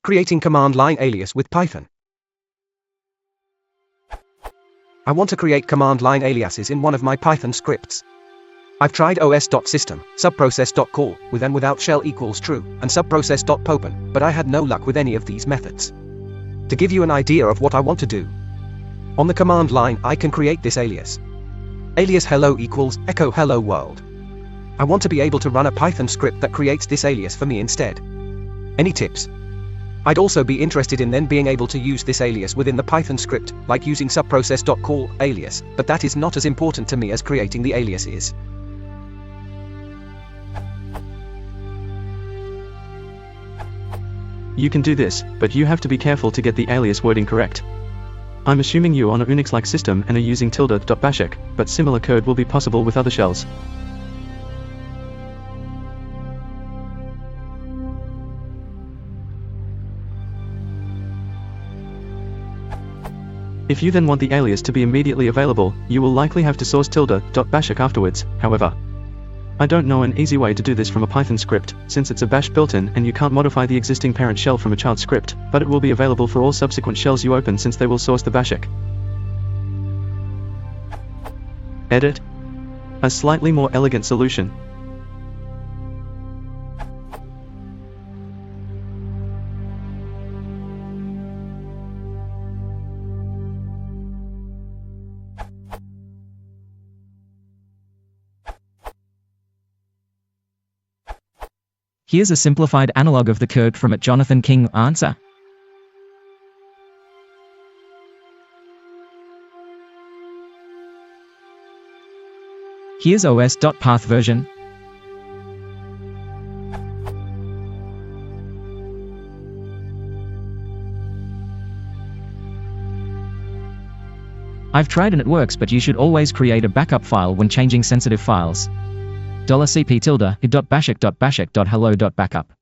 Creating command line alias with Python. I want to create command line aliases in one of my Python scripts. I've tried os.system, subprocess.call, with and without shell equals true, and subprocess.popen, but I had no luck with any of these methods. To give you an idea of what I want to do, on the command line I can create this alias. Alias hello equals echo hello world. I want to be able to run a Python script that creates this alias for me instead. Any tips? I'd also be interested in then being able to use this alias within the Python script, like using subprocess.call alias, but that is not as important to me as creating the alias is. You can do this, but you have to be careful to get the alias wording correct. I'm assuming you on a Unix-like system and are using tilde.bashik, but similar code will be possible with other shells. If you then want the alias to be immediately available, you will likely have to source tilde.bashik afterwards. However, I don't know an easy way to do this from a Python script, since it's a bash built-in and you can't modify the existing parent shell from a child script, but it will be available for all subsequent shells you open since they will source the bashik. Edit. A slightly more elegant solution. Here's a simplified analog of the code from a Jonathan King answer. Here's os.path version. I've tried and it works, but you should always create a backup file when changing sensitive files. $cp tilde id.bashik.bashik.hello.backup